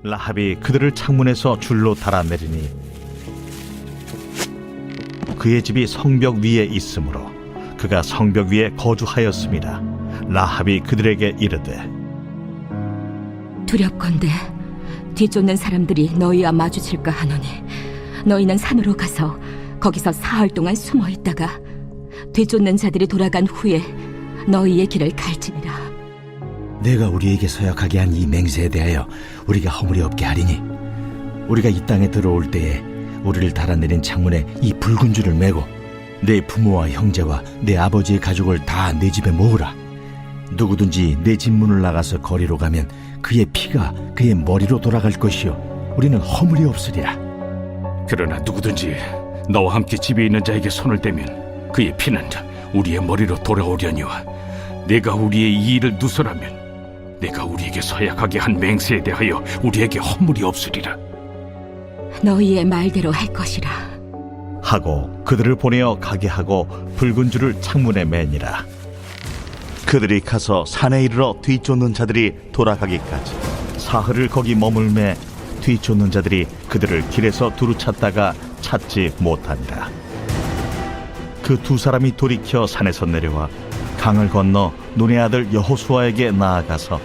라합이 그들을 창문에서 줄로 달아내리니 그의 집이 성벽 위에 있으므로 그가 성벽 위에 거주하였습니다. 라합이 그들에게 이르되 두렵건대 뒤쫓는 사람들이 너희와 마주칠까 하노니 너희는 산으로 가서 거기서 사흘 동안 숨어 있다가 뒤쫓는 자들이 돌아간 후에 너희의 길을 갈지니라. 내가 우리에게 서약하게 한 이 맹세에 대하여 우리가 허물이 없게 하리니 우리가 이 땅에 들어올 때에 우리를 달아내린 창문에 이 붉은 줄을 매고 내 부모와 형제와 내 아버지의 가족을 다 내 집에 모으라. 누구든지 내 집 문을 나가서 거리로 가면 그의 피가 그의 머리로 돌아갈 것이요 우리는 허물이 없으리라. 그러나 누구든지 너와 함께 집에 있는 자에게 손을 대면 그의 피는 우리의 머리로 돌아오려니와 내가 우리의 이 일을 누설하면 내가 우리에게 서약하게 한 맹세에 대하여 우리에게 허물이 없으리라. 너희의 말대로 할 것이라 하고 그들을 보내어 가게 하고 붉은 줄을 창문에 매니라. 그들이 가서 산에 이르러 뒤쫓는 자들이 돌아가기까지 사흘을 거기 머물매 뒤쫓는 자들이 그들을 길에서 두루 찾다가 찾지 못하니라. 그 두 사람이 돌이켜 산에서 내려와 강을 건너 눈의 아들 여호수아에게 나아가서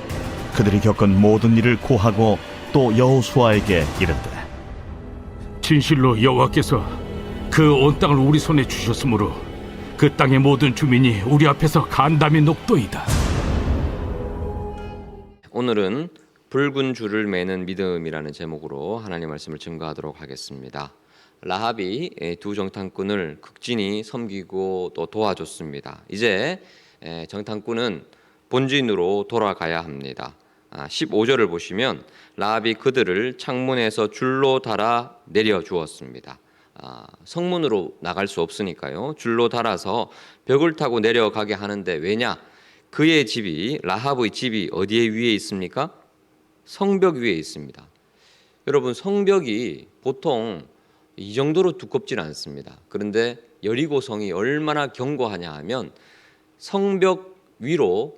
그들이 겪은 모든 일을 고하고 또 여호수아에게 이르되 진실로 여호와께서 그 온 땅을 우리 손에 주셨으므로 그 땅의 모든 주민이 우리 앞에서 간담이 높도이다. 오늘은 붉은 줄을 매는 믿음이라는 제목으로 하나님 말씀을 증거하도록 하겠습니다. 라합이 두 정탐꾼을 극진히 섬기고 또 도와줬습니다. 이제 정탐꾼은 본진으로 돌아가야 합니다. 15절을 보시면 라합이 그들을 창문에서 줄로 달아 내려 주었습니다. 성문으로 나갈 수 없으니까요. 줄로 달아서 벽을 타고 내려가게 하는데 왜냐? 그의 집이 라합의 집이 어디에 위에 있습니까? 성벽 위에 있습니다. 여러분 성벽이 보통 이 정도로 두껍진 않습니다. 그런데 여리고성이 얼마나 견고하냐 하면 성벽 위로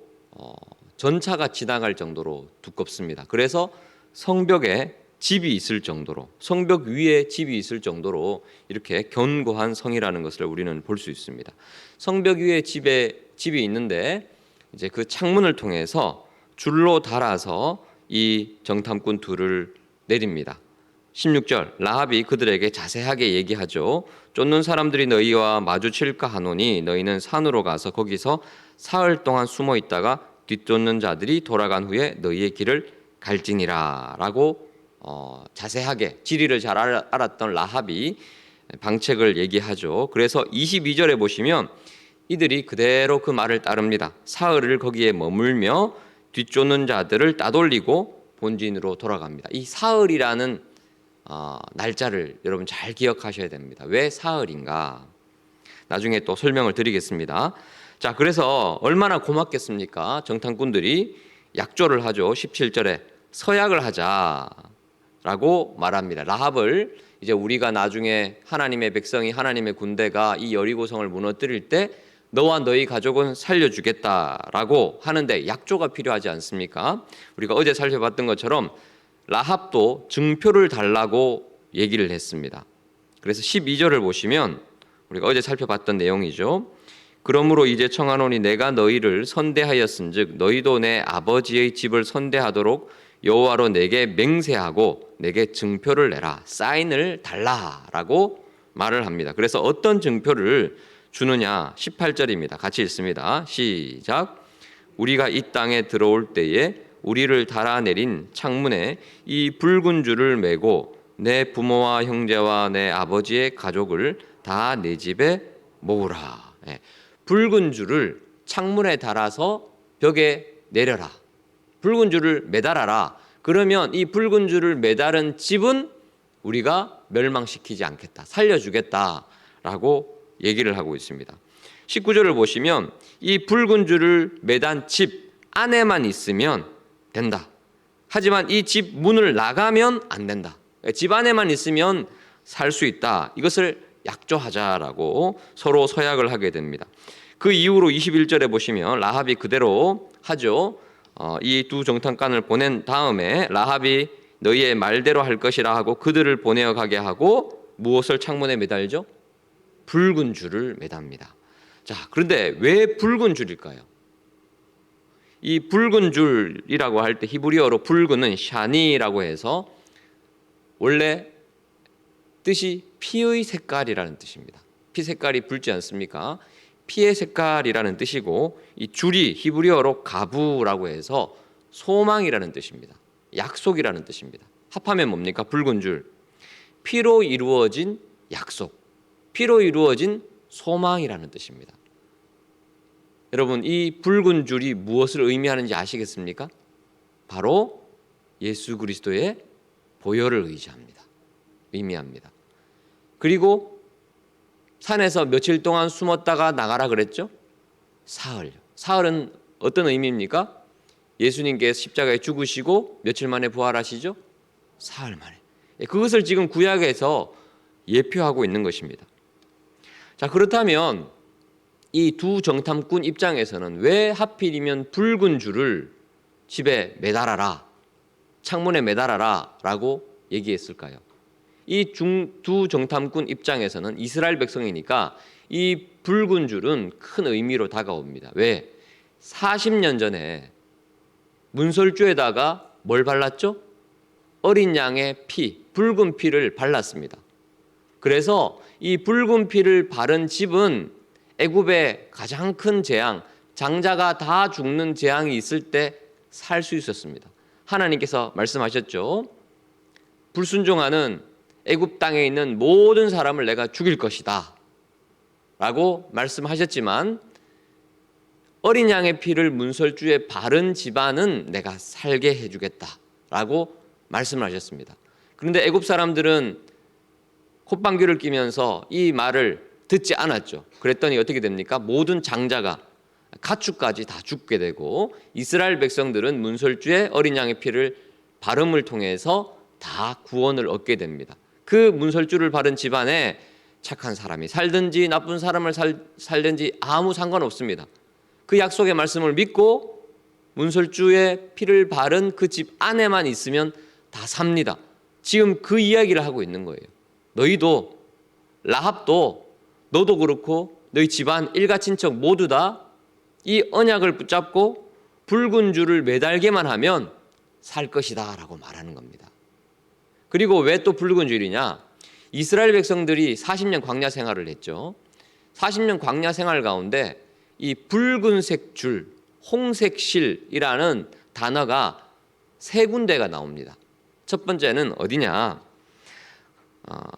전차가 지나갈 정도로 두껍습니다. 그래서 성벽에 집이 있을 정도로 성벽 위에 집이 있을 정도로 이렇게 견고한 성이라는 것을 우리는 볼 수 있습니다. 성벽 위에 집이 있는데 이제 그 창문을 통해서 줄로 달아서 이 정탐꾼 둘을 내립니다. 16절 라합이 그들에게 자세하게 얘기하죠. 쫓는 사람들이 너희와 마주칠까 하노니 너희는 산으로 가서 거기서 사흘 동안 숨어 있다가 뒤쫓는 자들이 돌아간 후에 너희의 길을 갈지니라 라고 자세하게 지리를 잘 알았던 라합이 방책을 얘기하죠. 그래서 22절에 보시면 이들이 그대로 그 말을 따릅니다. 사흘을 거기에 머물며 뒤쫓는 자들을 따돌리고 본진으로 돌아갑니다. 이 사흘이라는 날짜를 여러분 잘 기억하셔야 됩니다. 왜 사흘인가? 나중에 또 설명을 드리겠습니다. 자, 그래서 얼마나 고맙겠습니까? 정탐꾼들이 약조를 하죠. 17절에 서약을 하자라고 말합니다. 라합을 이제 우리가 나중에 하나님의 백성이 하나님의 군대가 이 여리고성을 무너뜨릴 때 너와 너희 가족은 살려주겠다라고 하는데 약조가 필요하지 않습니까? 우리가 어제 살펴봤던 것처럼 라합도 증표를 달라고 얘기를 했습니다. 그래서 12절을 보시면 우리가 어제 살펴봤던 내용이죠. 그러므로 이제 청하노니 내가 너희를 선대하였은즉 너희도 내 아버지의 집을 선대하도록 여호와로 내게 맹세하고 내게 증표를 내라, 사인을 달라라고 말을 합니다. 그래서 어떤 증표를 주느냐? 18절입니다. 같이 읽습니다. 시작. 우리가 이 땅에 들어올 때에 우리를 달아내린 창문에 이 붉은 줄을 매고 내 부모와 형제와 내 아버지의 가족을 다 내 집에 모으라. 붉은 줄을 창문에 달아서 벽에 내려라. 붉은 줄을 매달아라. 그러면 이 붉은 줄을 매달은 집은 우리가 멸망시키지 않겠다. 살려주겠다라고 얘기를 하고 있습니다. 19절을 보시면 이 붉은 줄을 매단 집 안에만 있으면 된다. 하지만 이 집 문을 나가면 안 된다. 집 안에만 있으면 살 수 있다. 이것을 약조하자라고 서로 서약을 하게 됩니다. 그 이후로 21절에 보시면 라합이 그대로 하죠. 이 두 정탐관을 보낸 다음에 라합이 너희의 말대로 할 것이라 하고 그들을 보내어 가게 하고 무엇을 창문에 매달죠? 붉은 줄을 매답니다. 자, 그런데 왜 붉은 줄일까요? 이 붉은 줄이라고 할 때 히브리어로 붉은은 샤니라고 해서 원래 뜻이 피의 색깔이라는 뜻입니다. 피 색깔이 붉지 않습니까? 피의 색깔이라는 뜻이고, 이 줄이 히브리어로 가부라고 해서 소망이라는 뜻입니다. 약속이라는 뜻입니다. 합하면 뭡니까? 붉은 줄. 피로 이루어진 약속, 피로 이루어진 소망이라는 뜻입니다. 여러분, 이 붉은 줄이 무엇을 의미하는지 아시겠습니까? 바로 예수 그리스도의 보혈을 의미합니다. 그리고 산에서 며칠 동안 숨었다가 나가라 그랬죠? 사흘. 사흘은 어떤 의미입니까? 예수님께서 십자가에 죽으시고 며칠 만에 부활하시죠? 사흘 만에. 그것을 지금 구약에서 예표하고 있는 것입니다. 자, 그렇다면 이 두 정탐꾼 입장에서는 왜 하필이면 붉은 줄을 집에 매달아라, 창문에 매달아라 라고 얘기했을까요? 이 두 정탐꾼 입장에서는 이스라엘 백성이니까 이 붉은 줄은 큰 의미로 다가옵니다. 왜? 40년 전에 문설주에다가 뭘 발랐죠? 어린 양의 피, 붉은 피를 발랐습니다. 그래서 이 붉은 피를 바른 집은 애굽의 가장 큰 재앙, 장자가 다 죽는 재앙이 있을 때 살 수 있었습니다. 하나님께서 말씀하셨죠. 불순종하는 애굽 땅에 있는 모든 사람을 내가 죽일 것이다 라고 말씀하셨지만, 어린 양의 피를 문설주에 바른 집안은 내가 살게 해주겠다 라고 말씀을 하셨습니다. 그런데 애굽 사람들은 콧방귀를 뀌면서 이 말을 듣지 않았죠. 그랬더니 어떻게 됩니까? 모든 장자가, 가축까지 다 죽게 되고, 이스라엘 백성들은 문설주에 어린 양의 피를 바름을 통해서 다 구원을 얻게 됩니다. 그 문설주를 바른 집안에 착한 사람이 살든지 나쁜 사람을 살든지 아무 상관없습니다. 그 약속의 말씀을 믿고 문설주에 피를 바른 그 집 안에만 있으면 다 삽니다. 지금 그 이야기를 하고 있는 거예요. 너희도, 라합도, 너도 그렇고 너희 집안 일가 친척 모두 다 이 언약을 붙잡고 붉은 줄을 매달게만 하면 살 것이다 라고 말하는 겁니다. 그리고 왜 또 붉은 줄이냐? 이스라엘 백성들이 40년 광야 생활을 했죠. 40년 광야 생활 가운데 이 붉은색 줄, 홍색실이라는 단어가 세 군데가 나옵니다. 첫 번째는 어디냐?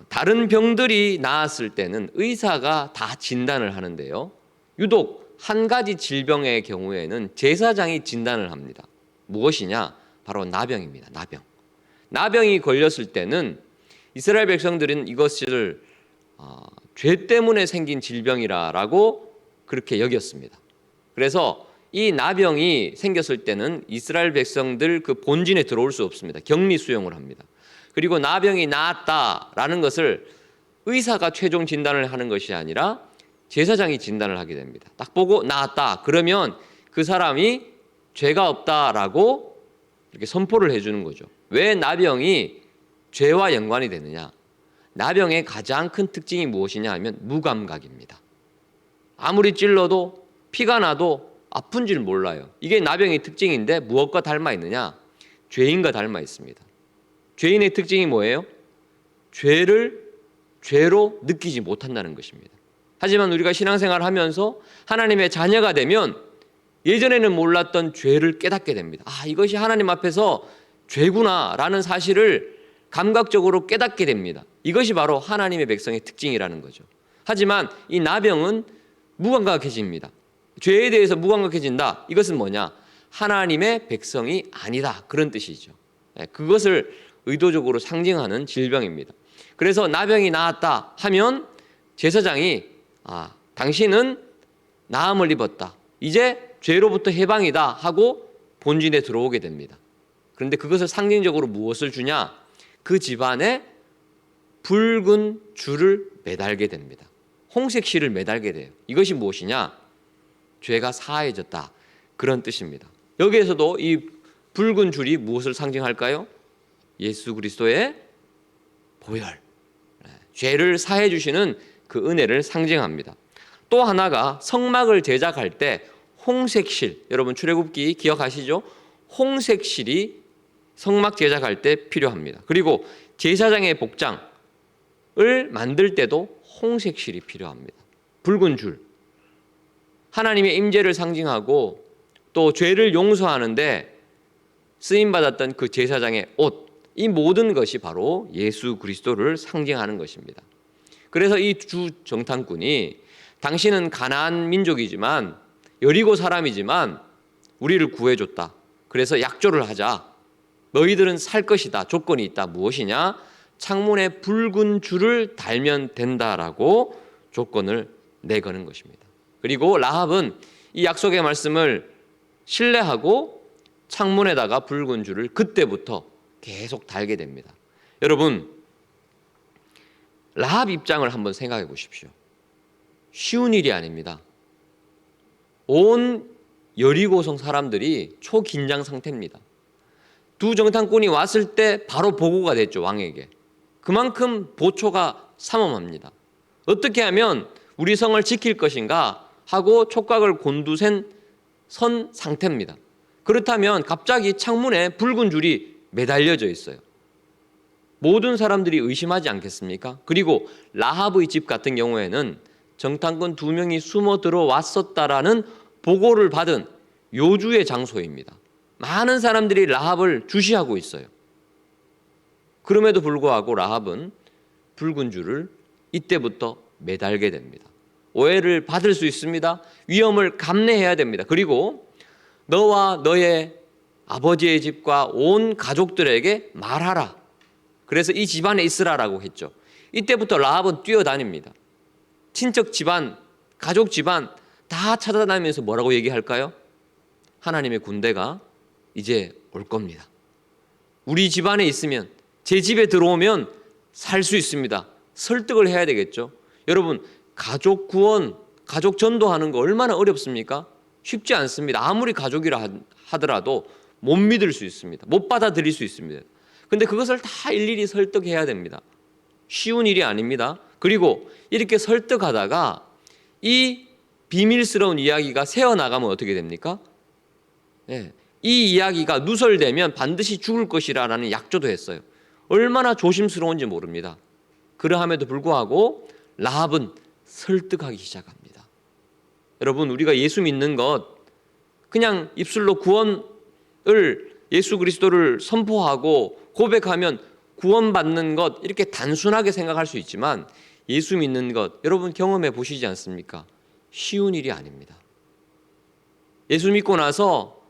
다른 병들이 나았을 때는 의사가 다 진단을 하는데요. 유독 한 가지 질병의 경우에는 제사장이 진단을 합니다. 무엇이냐? 바로 나병입니다. 나병이 걸렸을 때는 이스라엘 백성들은 이것을 죄 때문에 생긴 질병이라고 그렇게 여겼습니다. 그래서 이 나병이 생겼을 때는 이스라엘 백성들 그 본진에 들어올 수 없습니다. 격리 수용을 합니다. 그리고 나병이 나았다라는 것을 의사가 최종 진단을 하는 것이 아니라 제사장이 진단을 하게 됩니다. 딱 보고 나았다 그러면 그 사람이 죄가 없다라고 이렇게 선포를 해주는 거죠. 왜 나병이 죄와 연관이 되느냐? 나병의 가장 큰 특징이 무엇이냐 하면 무감각입니다. 아무리 찔러도 피가 나도 아픈 줄 몰라요. 이게 나병의 특징인데 무엇과 닮아 있느냐? 죄인과 닮아 있습니다. 죄인의 특징이 뭐예요? 죄를 죄로 느끼지 못한다는 것입니다. 하지만 우리가 신앙생활을 하면서 하나님의 자녀가 되면 예전에는 몰랐던 죄를 깨닫게 됩니다. 아, 이것이 하나님 앞에서 죄구나라는 사실을 감각적으로 깨닫게 됩니다. 이것이 바로 하나님의 백성의 특징이라는 거죠. 하지만 이 나병은 무감각해집니다. 죄에 대해서 무감각해진다. 이것은 뭐냐? 하나님의 백성이 아니다. 그런 뜻이죠. 그것을 의도적으로 상징하는 질병입니다. 그래서 나병이 나았다 하면 제사장이 당신은 나음을 입었다. 이제 죄로부터 해방이다 하고 본진에 들어오게 됩니다. 그런데 그것을 상징적으로 무엇을 주냐? 그 집안에 붉은 줄을 매달게 됩니다. 홍색 실을 매달게 돼요. 이것이 무엇이냐? 죄가 사해졌다. 그런 뜻입니다. 여기에서도 이 붉은 줄이 무엇을 상징할까요? 예수 그리스도의 보혈, 죄를 사해 주시는 그 은혜를 상징합니다. 또 하나가 성막을 제작할 때 홍색실, 여러분 출애굽기 기억하시죠? 홍색실이 성막 제작할 때 필요합니다. 그리고 제사장의 복장을 만들 때도 홍색실이 필요합니다. 붉은 줄, 하나님의 임재를 상징하고 또 죄를 용서하는데 쓰임받았던 그 제사장의 옷, 이 모든 것이 바로 예수 그리스도를 상징하는 것입니다. 그래서 이 주 정탐꾼이 당신은 가나안 민족이지만 여리고 사람이지만 우리를 구해줬다. 그래서 약조를 하자. 너희들은 살 것이다. 조건이 있다. 무엇이냐? 창문에 붉은 줄을 달면 된다라고 조건을 내거는 것입니다. 그리고 라합은 이 약속의 말씀을 신뢰하고 창문에다가 붉은 줄을 그때부터 계속 달게 됩니다. 여러분, 라합 입장을 한번 생각해 보십시오. 쉬운 일이 아닙니다. 온 여리고성 사람들이 초긴장 상태입니다. 두 정탐꾼이 왔을 때 바로 보고가 됐죠, 왕에게. 그만큼 보초가 삼엄합니다. 어떻게 하면 우리 성을 지킬 것인가 하고 촉각을 곤두센 선 상태입니다. 그렇다면 갑자기 창문에 붉은 줄이 매달려져 있어요. 모든 사람들이 의심하지 않겠습니까? 그리고 라합의 집 같은 경우에는 정탐꾼 2명이 숨어 들어왔었다라는 보고를 받은 요주의 장소입니다. 많은 사람들이 라합을 주시하고 있어요. 그럼에도 불구하고 라합은 붉은 줄을 이때부터 매달게 됩니다. 오해를 받을 수 있습니다. 위험을 감내해야 됩니다. 그리고 너와 너의 아버지의 집과 온 가족들에게 말하라. 그래서 이 집안에 있으라라고 했죠. 이때부터 라합은 뛰어다닙니다. 친척 집안, 가족 집안 다 찾아다니면서 뭐라고 얘기할까요? 하나님의 군대가 이제 올 겁니다. 우리 집안에 있으면, 제 집에 들어오면 살 수 있습니다. 설득을 해야 되겠죠. 여러분, 가족 구원, 가족 전도하는 거 얼마나 어렵습니까? 쉽지 않습니다. 아무리 가족이라 하더라도 못 믿을 수 있습니다. 못 받아들일 수 있습니다. 근데 그것을 다 일일이 설득해야 됩니다. 쉬운 일이 아닙니다. 그리고 이렇게 설득하다가 이 비밀스러운 이야기가 새어나가면 어떻게 됩니까? 이 이야기가 누설되면 반드시 죽을 것이라는 약조도 했어요. 얼마나 조심스러운지 모릅니다. 그러함에도 불구하고 라합은 설득하기 시작합니다. 여러분, 우리가 예수 믿는 것, 그냥 입술로 구원을, 예수 그리스도를 선포하고 고백하면 구원받는 것, 이렇게 단순하게 생각할 수 있지만 예수 믿는 것, 여러분 경험해 보시지 않습니까? 쉬운 일이 아닙니다. 예수 믿고 나서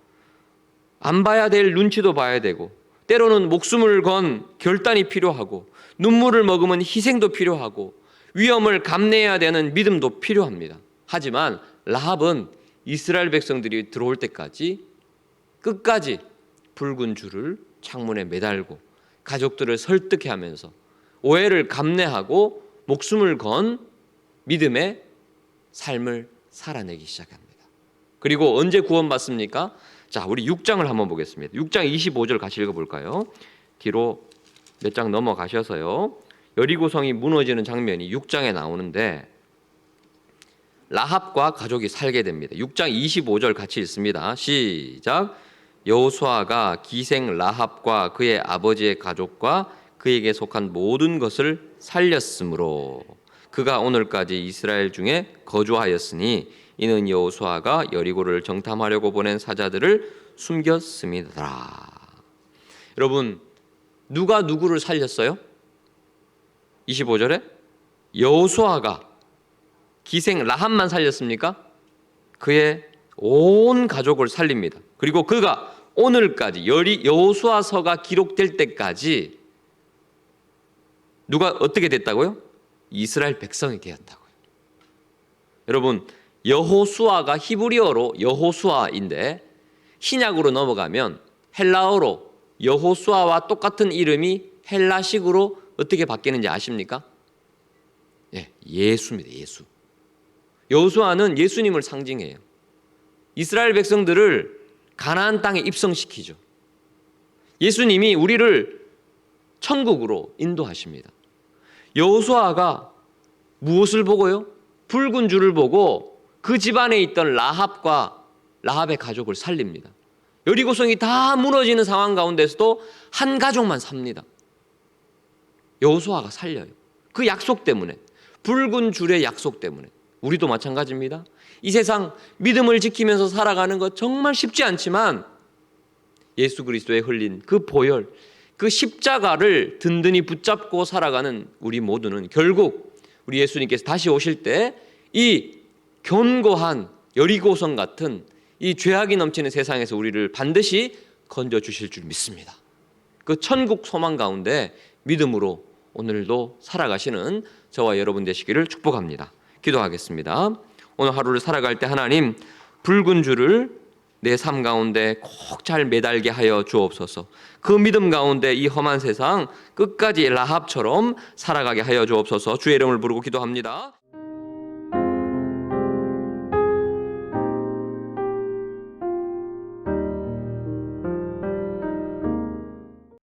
안 봐야 될 눈치도 봐야 되고, 때로는 목숨을 건 결단이 필요하고, 눈물을 머금은 희생도 필요하고, 위험을 감내해야 되는 믿음도 필요합니다. 하지만 라합은 이스라엘 백성들이 들어올 때까지 끝까지 붉은 줄을 창문에 매달고 가족들을 설득해 하면서 오해를 감내하고 목숨을 건 믿음의 삶을 살아내기 시작합니다. 그리고 언제 구원받습니까? 자, 우리 6장을 한번 보겠습니다. 6장 25절 같이 읽어볼까요? 뒤로 몇 장 넘어가셔서요. 여리고성이 무너지는 장면이 6장에 나오는데 라합과 가족이 살게 됩니다. 6장 25절 같이 읽습니다. 시작. 여호수아가 기생 라합과 그의 아버지의 가족과 그에게 속한 모든 것을 살렸으므로 그가 오늘까지 이스라엘 중에 거주하였으니 이는 여호수아가 여리고를 정탐하려고 보낸 사자들을 숨겼습니다. 여러분, 누가 누구를 살렸어요? 25절에 여호수아가 기생 라합만 살렸습니까? 그의 온 가족을 살립니다. 그리고 그가 오늘까지 여호수아서가 기록될 때까지 누가 어떻게 됐다고요? 이스라엘 백성이 되었다고요. 여러분, 여호수아가 히브리어로 여호수아인데 신약으로 넘어가면 헬라어로 여호수아와 똑같은 이름이 헬라식으로 어떻게 바뀌는지 아십니까? 예수입니다. 예수. 여호수아는 예수님을 상징해요. 이스라엘 백성들을 가나안 땅에 입성시키죠. 예수님이 우리를 천국으로 인도하십니다. 여호수아가 무엇을 보고요? 붉은 줄을 보고 그 집안에 있던 라합과 라합의 가족을 살립니다. 여리고성이 다 무너지는 상황 가운데서도 한 가족만 삽니다. 여호수아가 살려요. 그 약속 때문에, 붉은 줄의 약속 때문에. 우리도 마찬가지입니다. 이 세상 믿음을 지키면서 살아가는 것 정말 쉽지 않지만 예수 그리스도에 흘린 그 보혈, 그 십자가를 든든히 붙잡고 살아가는 우리 모두는 결국 우리 예수님께서 다시 오실 때 이 견고한 여리고성 같은 이 죄악이 넘치는 세상에서 우리를 반드시 건져주실 줄 믿습니다. 그 천국 소망 가운데 믿음으로 오늘도 살아가시는 저와 여러분 되시기를 축복합니다. 기도하겠습니다. 오늘 하루를 살아갈 때 하나님 붉은 줄을 내 삶 가운데 꼭 잘 매달게 하여 주옵소서. 그 믿음 가운데 이 험한 세상 끝까지 라합처럼 살아가게 하여 주옵소서. 주의 이름을 부르고 기도합니다.